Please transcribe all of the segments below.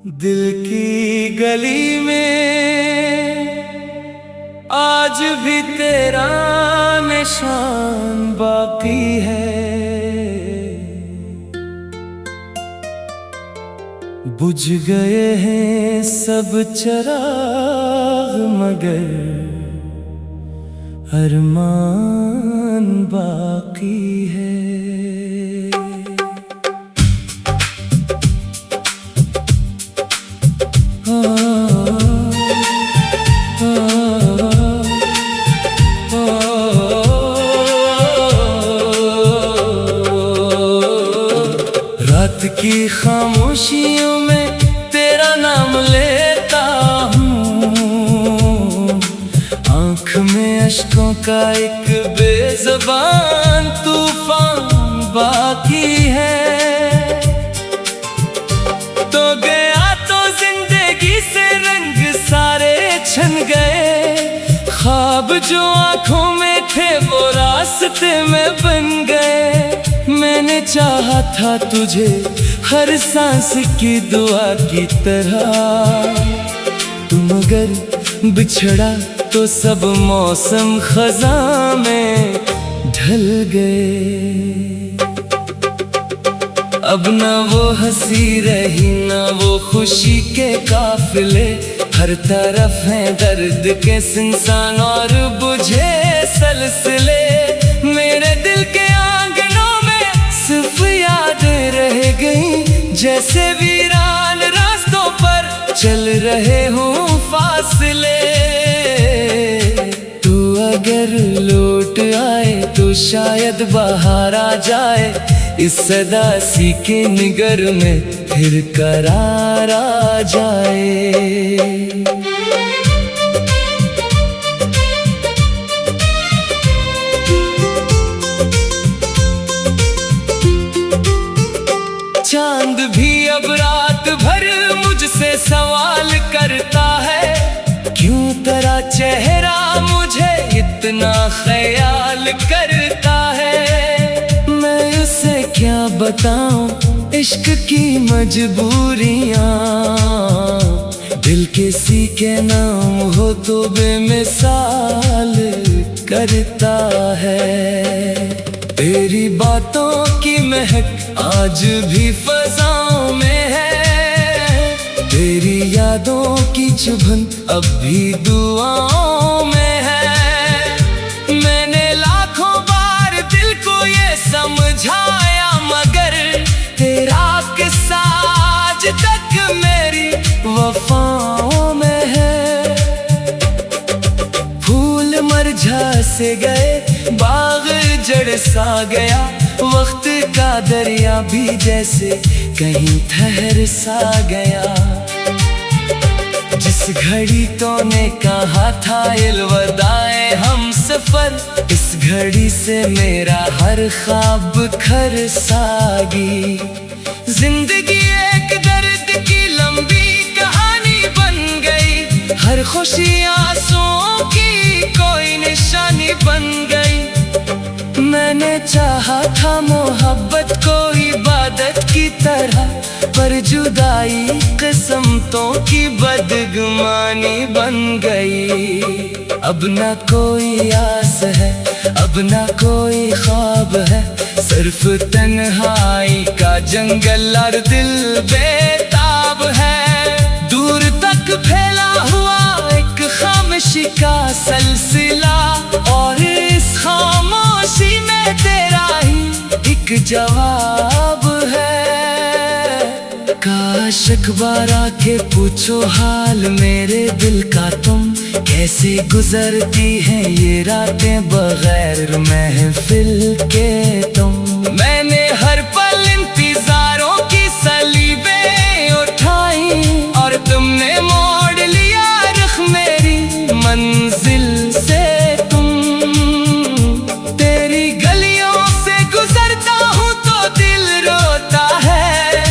दिल की गली में आज भी तेरा निशान बाकी है। बुझ गए हैं सब चिराग मगर अरमान बाकी है। रात की खामोशियों में तेरा नाम लेता हूँ, आँख में अश्कों का एक बेज़बान तूफान बाकी है। तो गया तो जिंदगी से रंग सारे छन गए, ख्वाब जो आँखों में थे वो रास्ते में बन गए। मैंने चाहा था तुझे हर सांस की दुआ की तरह, तू मगर बिछड़ा तो सब मौसम खज़ां में ढल गए। अब ना वो हंसी रही ना वो खुशी के काफिले, हर तरफ है दर्द के सिंसान और बुझे सलसिले। मेरे दिल के आंगनों में सिर्फ यादें रह गई, जैसे वीरान रास्तों पर चल रहे हूँ फासले। तू अगर लौट आए तो शायद बाहर आ जाए, इस सदा सी के निगर में फिर करार आ जाए। चांद भी अब रात भर मुझसे सवाल करता है, क्यों तेरा चेहरा मुझे इतना ख्याल करता है। मैं उसे क्या बताऊं इश्क की मजबूरियां, दिल किसी के नाम हो तो बेमिसाल करता है। तेरी बातों की महक आज भी फज़ाओं में है, तेरी यादों की चुभन अब भी दुआओं में है। मैंने लाखों बार दिल को ये समझाया मगर तेरा किस्सा आज तक मेरी वफाओं में है। फूल मुरझा से गए बाग जड़ सा गया, वक्त का दरिया भी जैसे कहीं ठहर सा गया। जिस घड़ी तूने कहा था अलविदाए हम सफर, इस घड़ी से मेरा हर ख्वाब बिखर सा गई। जिंदगी एक दर्द की लंबी कहानी बन गई, हर खुशी आंसुओं की कोई निशानी बन गई। मैंने चाहा था मोहब्बत को इबादत की तरह, पर जुदाई किस्मतों की बदगुमानी बन गई। अब ना कोई आस है अब ना कोई ख्वाब है, सिर्फ तन्हाई का जंगल और दिल बेताब है। दूर तक फैला हुआ एक खामोशी का सिलसिला, और इस खामोशी में तेरा ही एक जवाब है। काश अखबार आके पूछो हाल मेरे दिल का, तुम कैसे गुजरती हैं ये रातें बगैर महफिल के तुम। मैंने हर पल इंतजारों की सलीबें उठाई, और तुमने मोड़ लिया रुख मेरी मंजिल से। तेरी गलियों से गुजरता हूँ तो दिल रोता है,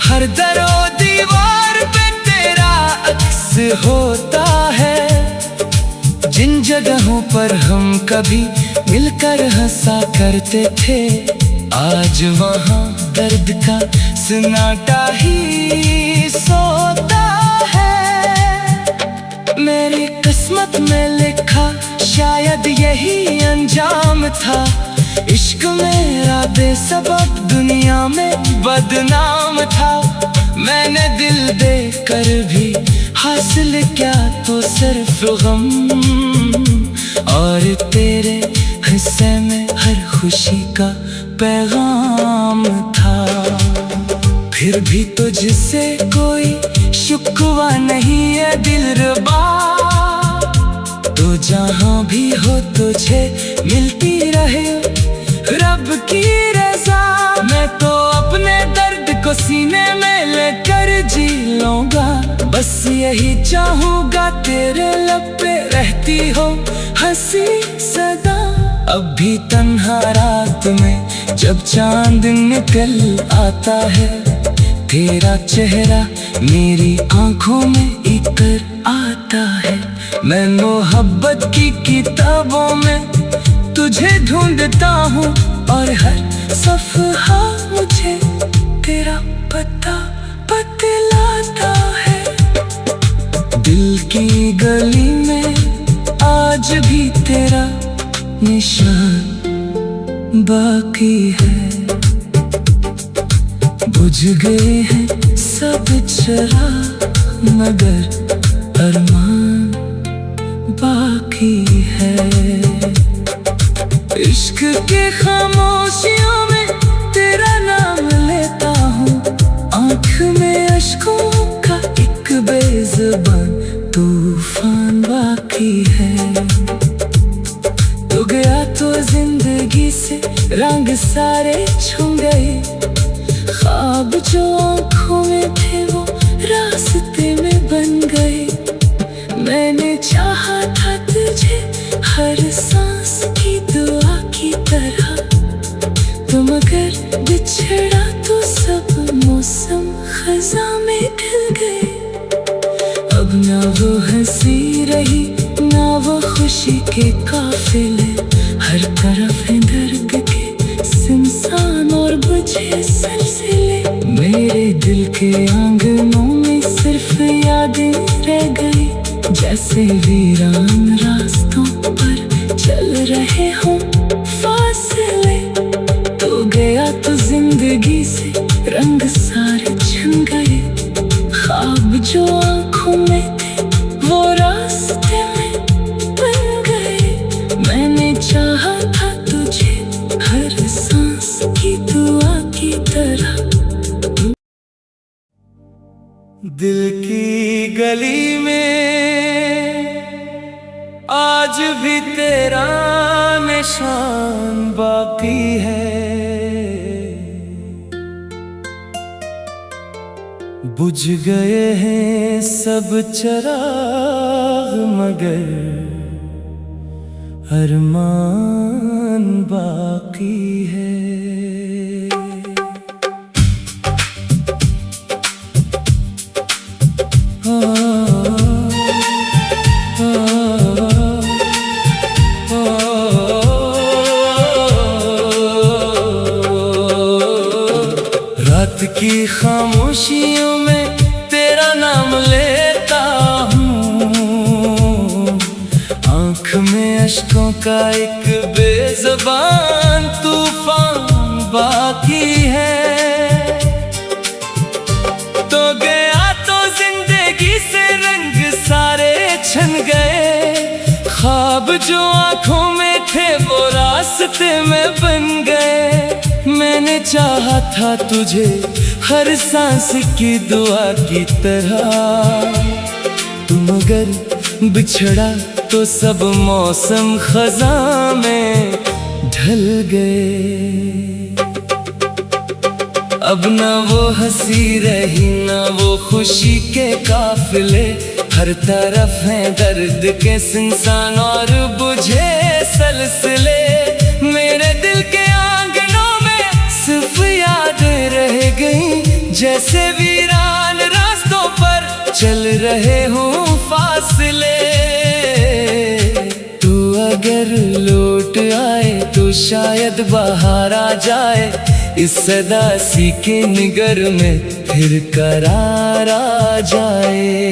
हर दरो दीवार पे तेरा अक्स होता है। जिन जगहों पर हम कभी मिलकर हंसा करते थे, आज वहाँ दर्द का सन्नाटा ही सोता है। मेरी किस्मत में लिखा शायद यही अंजाम था। इश्क मेरा बेसबब दुनिया में बदनाम था। मैंने दिल देकर भी हासिल क्या तो सिर्फ गम, और तेरे हिस्से में हर खुशी का पैगाम था। फिर भी तुझसे कोई शिकवा नहीं है दिलरुबा, तो जहाँ भी हो तुझे मिलती रहे रब की रज़ा। मैं तो अपने दर्द को सीने में लेकर जी लूँगा, बस यही चाहूँगा तेरे लब पे रहती हो हंसी सदा। अब भी तन्हा रात में जब चांद निकल आता है, तेरा चेहरा मेरी आंखों में इतर आता है। मैं मोहब्बत की किताबों में तुझे ढूंढता हूँ, और हर सफ़हा मुझे तेरा पता बतलाता है। दिल की गली में आज भी तेरा निशान बाकी है। बुझ गए हैं सब चिराग मगर अरमान बाकी है। इश्क के खामोशियों में तेरा नाम लेता हूँ, आँख में अश्कों का एक बेज़ुबान तूफान बाकी है। तू गया तो जिंदगी से रंग सारे छू गए, ख्वाब जो आँखों में थे वो रास्ते में बन गए। मैंने चाहा था तुझे हर सांस की दुआ की तरह, तो मगर बिछड़ा तो सब मौसम खज़ा में ढल गए। अब ना वो हंसी रही ना वो खुशी के काफिले, हर तरफ है दर्द के सुनसान और बुझे सिलसिले। मेरे दिल के आंगनों में सिर्फ यादें रह गई, जैसे वीरान रास्तों पर चल रहे हों फासले। तो गया तो जिंदगी से रंग सारे छन गए, ख्वाब जो आंखों में थे वो रास्ते में बन गए। मैंने चाहा था तुझे हर सांस की दुआ की तरह। दिल की गली में आज भी तेरा निशान बाकी है। बुझ गए हैं सब चिराग मगर अरमान बाकी है। रात की खामोशियों में तेरा नाम लेता हूँ, आँख में अश्कों का एक बेज़ुबान तूफान बाकी है। तो गया तो जिंदगी से रंग सारे छन गए, ख्वाब जो आँखों में थे वो रास्ते में बन गए। मैंने चाहा था तुझे हर सांस की दुआ की तरह, तू मगर बिछड़ा तो सब मौसम खज़ा में ढल गए। अब ना वो हंसी रही ना वो खुशी के काफिले, हर तरफ है दर्द के सुनसान और बुझे सलसिले। मेरे दिल के आंगनों में सिर्फ यादें रह गई, जैसे वीरान रास्तों पर चल रहे हूँ फासले। तू अगर लौट आए तो शायद बाहर आ जाए, इस सदा सी के निगर में फिर करार प्यारा जाए।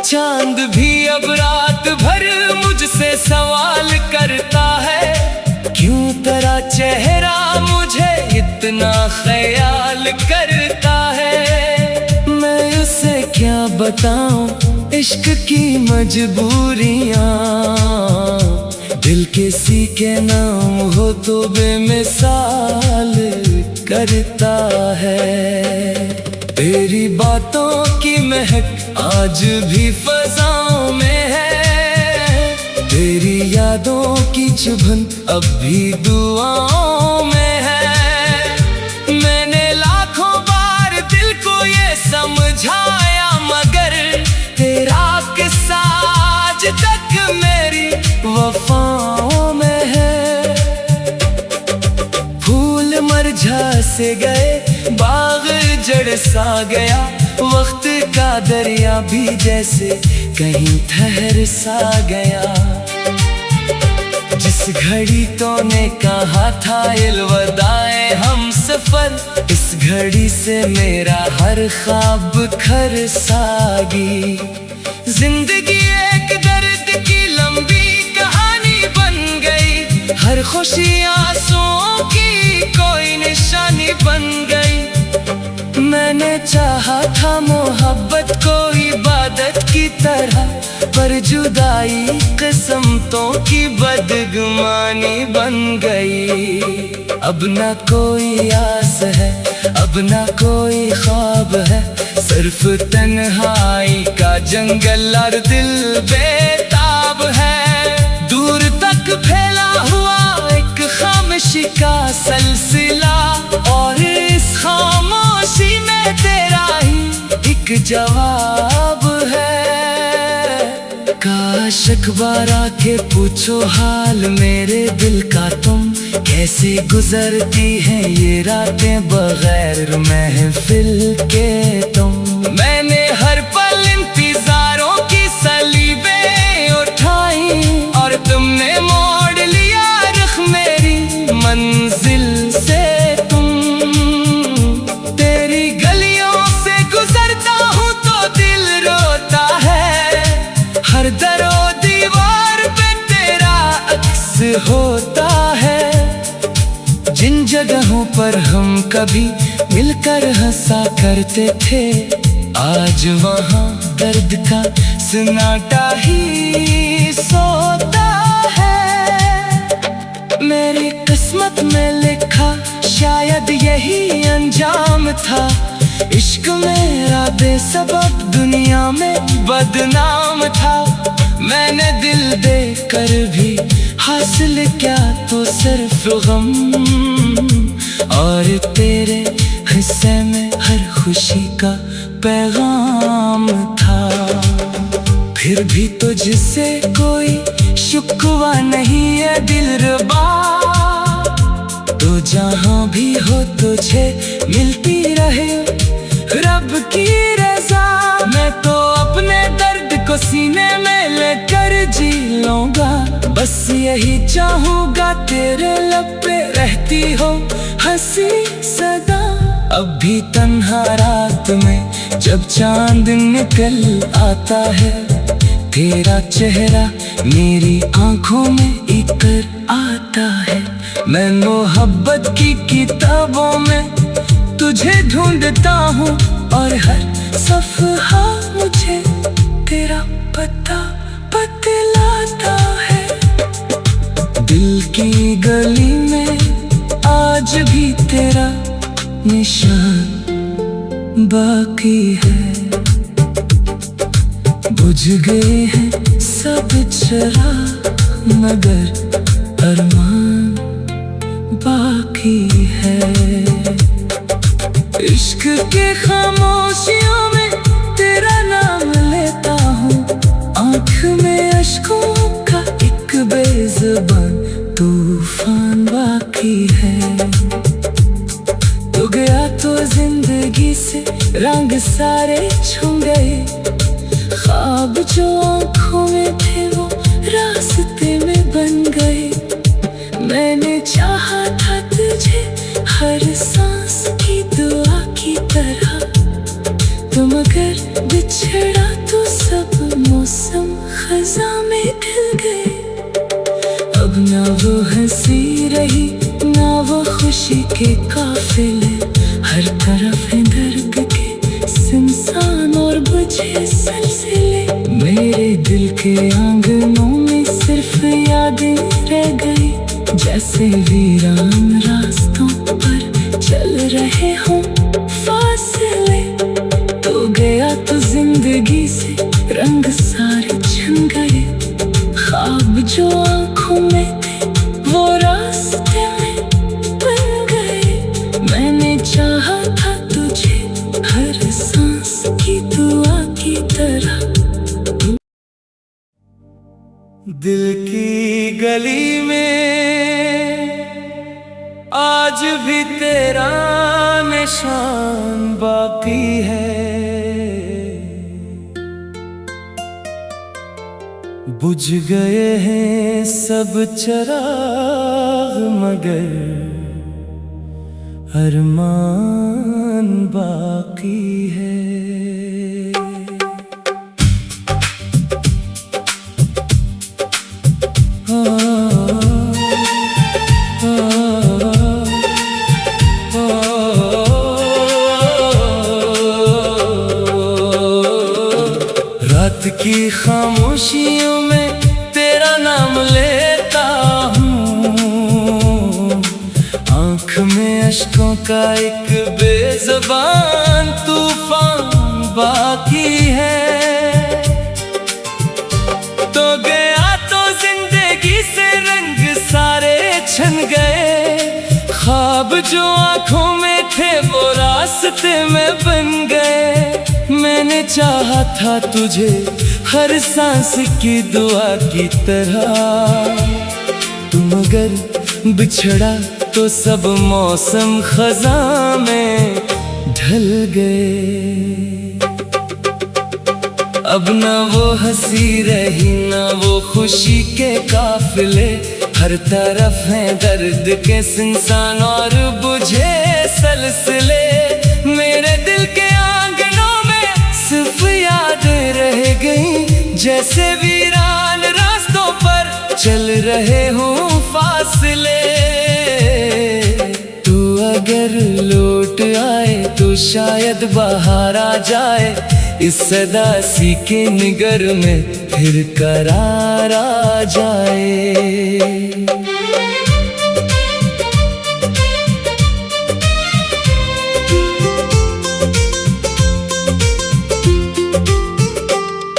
चांद भी अब रात भर मुझसे सवाल करता है, क्यों तेरा चेहरा मुझे इतना ख्याल करता है। मैं उसे क्या बताऊं इश्क की मजबूरियां, दिल किसी के नाम हो तो बेमिसाल करता है। तेरी बातों की महक आज भी फज़ाओं में है, तेरी यादों की चुभन अब भी दुआओं में है। मैंने लाखों बार दिल को ये समझाया, मगर तेरा किस्सा आज तक मेरी वफाओं में है। फूल मुरझा से गए, बाग जड़ सा गया, वक्त का दरिया भी जैसे कहीं ठहर सा गया। जिस घड़ी तूने कहा था अलविदाए हम सफर, इस घड़ी से मेरा हर ख्वाब खर सागी। जिंदगी एक दर्द की लंबी कहानी बन गई, हर खुशी आंसुओं की कोई निशानी बन गई। मैंने चाहा था मोहब्बत को इबादत की तरह, पर जुदाई किस्मतों की बदगुमानी बन गई। अब ना कोई आस है, अब ना कोई ख्वाब है, सिर्फ तन्हाई का जंगल और दिल बेताब है। दूर तक फैला हुआ एक खामोशी का सिलसिला, और इस खामोशी में तेरा ही एक जवाब है। काश अखबार आके पूछो हाल मेरे दिल का, तुम कैसे गुजरती हैं ये रातें बगैर महफिल के तुम। मैंने हर पल इंतजारों की सलीबें उठाई, और तुमने मोड़ लिया रुख मेरी मंजिल से। तुम तेरी गलियों से गुजरता हूँ तो दिल रोता है, हर दरो दीवार पे तेरा अक्स होता है। जिन जगहों पर हम कभी मिलकर हंसा करते थे, आज वहाँ दर्द का सन्नाटा ही सोता है। मेरी किस्मत में लिखा शायद यही अंजाम था, इश्क मेरा बेसबब दुनिया में बदनाम था। मैंने दिल देकर भी हासिल क्या तो सिर्फ गम, और तेरे हिस्से में हर खुशी का पैगाम था। फिर भी तुझसे कोई शुक्वा नहीं है दिलरुबा, तो जहाँ भी हो तुझे मिलती रहे रब की रज़ा। मैं तो अपने दर्द को सीने में लेकर जी लूँगा, बस यही चाहूँगा तेरे लब पे रहती हो हंसी सदा। अब भी तन्हा रात में जब चांद निकल आता है, तेरा चेहरा मेरी आंखों में इतर आता है। मैं मोहब्बत की किताबों में तुझे ढूंढता हूँ, और हर सफ़हा मुझे तेरा पता बतलाता है। दिल की गली में आज भी तेरा निशान बाकी है। बुझ गए हैं सब चिराग, मगर अरमान बाकी है। इश्क के खामोशियों में तेरा नाम लेता हूँ, आँख में अश्कों का एक बेज़ुबान तूफान बाकी है। तू गया तो जिंदगी से रंग सारे छू गए, ख्वाब जो आँखों में थे वो फजा में खिल गए। अब ना वो हंसी रही ना वो खुशी के काफिले, हर तरफ है दर्द के सुनसान और बुझे सिलसिले। मेरे दिल के आंगनों में सिर्फ यादें रह गई, जैसे वीरान रास्तों पर चल रहे हों फासले। तो गया तो जिंदगी से रंग सारे छन गए, ख्वाब जो आंखों में थे वो रास्ते में बन गए। मैंने चाहा था तुझे हर सांस की दुआ की तरह। दिल की गली में आज भी तेरा निशान बाकी है। बुझ गए हैं सब चिराग मगर अरमान बाकी है। रात की खामोशियों में तेरा नाम लेता हूँ, आँख में अश्कों का एक बेज़बान तूफान बाकी है। तो गया तो जिंदगी से रंग सारे छन गए, ख्वाब जो आँखों में थे वो रास्ते में बन गए। मैंने चाहा था तुझे हर सांस की दुआ की तरह, तुम अगर बिछड़ा तो सब मौसम खज़ां में ढल गए। अब ना वो हंसी रही ना वो खुशी के काफिले, हर तरफ है दर्द के सुनसान और बुझे सलसिले। मेरे दिल के आंगनों में सिर्फ यादें रह गई, जैसे वीरान रास्तों पर चल रहे हों फासले। तू अगर लौट आए तो शायद बाहर आ जाए, इस सदा सी के निगर में फिर करार आ जाए।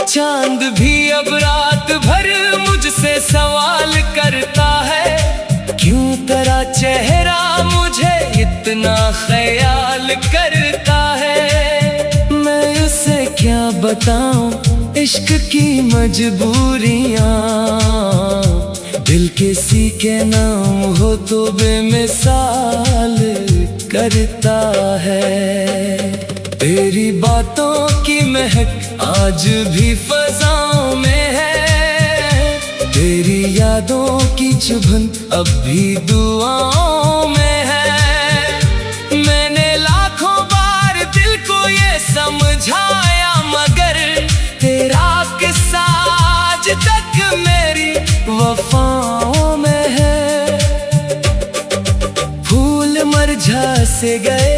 चांद भी अब रात भर मुझसे सवाल करता है, क्यों तेरा चेहरा मुझे इतना ख्याल करता है। मैं उसे क्या बताऊं इश्क की मजबूरियां, दिल किसी के नाम हो तो बेमिसाल करता है। तेरी बातों की महक आज भी फज़ाओं में है, तेरी यादों की चुभन अब भी दुआओं में है। मैंने लाखों बार दिल को ये समझाया मगर तेरा किस्सा आज तक मेरी वफाओं में है। फूल मुरझा से गए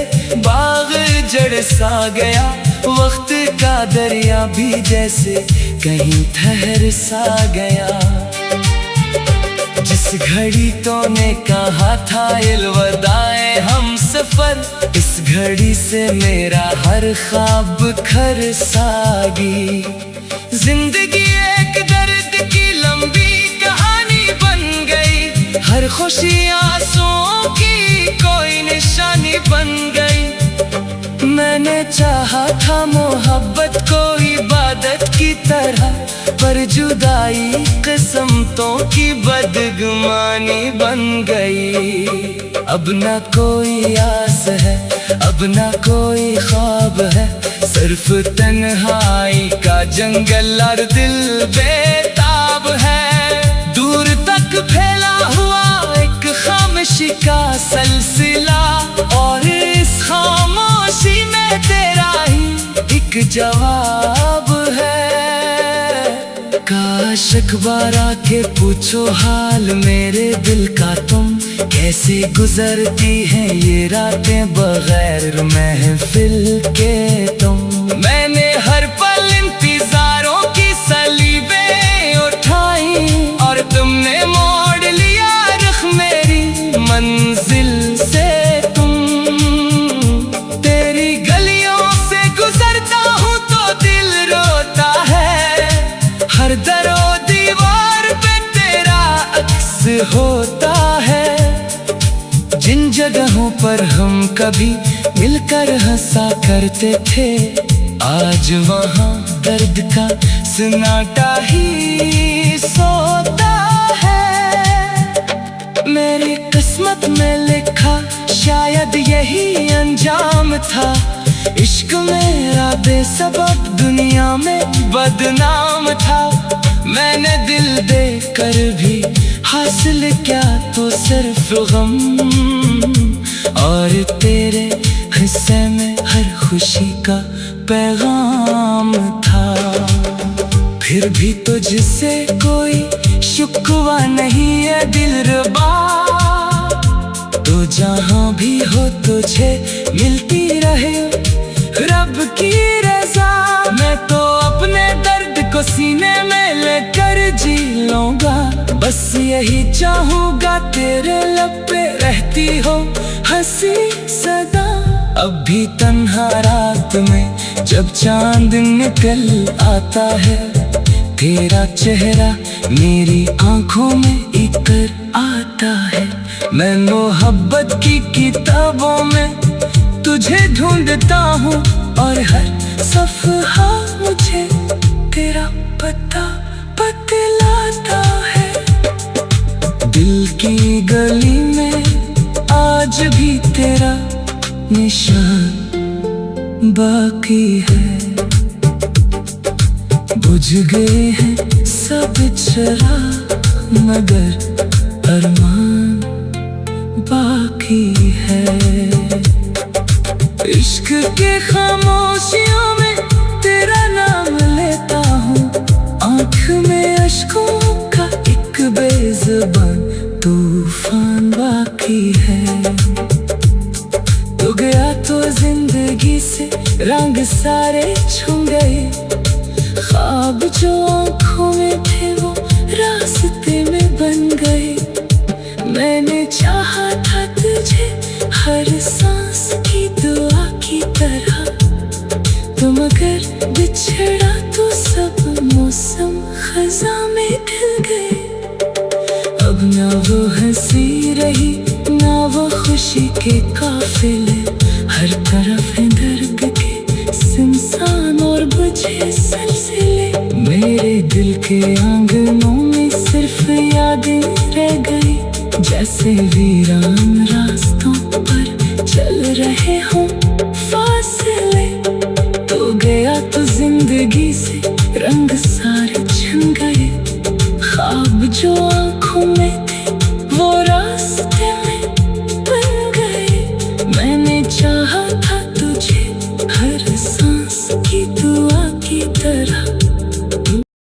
बाग जड़ सा गया, वक्त का दरिया भी जैसे कहीं ठहर सा गया। जिस घड़ी तूने कहा था अलविदाए हम सफर, इस घड़ी से मेरा हर ख्वाब खर सागी। जिंदगी एक दर्द की लंबी कहानी बन गई, हर खुशी आंसुओं की कोई निशानी बन गई। मैंने चाहा था मोहब्बत को इबादत की तरह, पर जुदाई किस्मतों की बदगुमानी बन गई। अब ना कोई आस है अब ना कोई ख्वाब है, सिर्फ तन्हाई का जंगल और दिल बेताब है। दूर तक फैला हुआ एक खामोशी का सिलसिला, और इस खामोशी में तेरा ही एक जवाब है। काश अखबार आके पूछो हाल मेरे दिल का तुम कैसे गुजरती हैं ये रातें बगैर महफिल के तुम। मैंने हर पल इंतजारों की सलीबें उठाई और तुमने मोड़ लिया रुख मेरी मंजिल से तुम। तेरी गलियों से गुजरता हूँ तो दिल रोता है, हर दरो दीवार पे तेरा अक्स होता है। जिन जगहों पर हम कभी मिलकर हंसा करते थे आज वहाँ दर्द का सन्नाटा ही सोता है। मेरी किस्मत में लिखा शायद यही अंजाम था, इश्क मेरा बेसबब दुनिया में बदनाम था। मैंने दिल दे कर भी हासिल क्या तो सिर्फ गम, और तेरे हिस्से में हर खुशी का पैगाम था। फिर भी तुझसे कोई शुक्वा नहीं है दिलरुबा, तो जहाँ भी हो तुझे मिलती रहे रब की रज़ा। मैं तो अपने दर्द को सीने में लेकर जी लूँगा, बस यही चाहूँगा तेरे लब पे रहती हो हंसी सदा। अब भी तन्हा रात में जब चांद निकल आता है, तेरा चेहरा मेरी आंखों में इकर आता है। मैं मोहब्बत की किताबों में तुझे ढूंढता हूँ और हर सफ़हा मुझे तेरा पता बतलाता है। दिल की गली में आज भी तेरा निशान बाकी है। बुझ गए हैं सब चिराग मगर अरमान बाकी है। इश्क के खामोशियों में तेरा नाम लेता हूँ, आँख में अश्कों का एक बेज़ुबान तूफान बाकी है। तू गया तो जिंदगी से रंग सारे छूट गए, ख्वाब जो आँखों में थे वो रास्ते में बन गए। मैंने चाहा था तुझे हर सांस की दुआ की तरह, तो मगर बिछड़ा तो सब मौसम खज़ां में ढल गए। अब ना वो हंसी रही ना वो खुशी के काफिले, हर तरफ है दर्द के सुनसान और बुझे सिलसिले। मेरे दिल के आंगनों में सिर्फ यादें रह गई, जैसे वीरान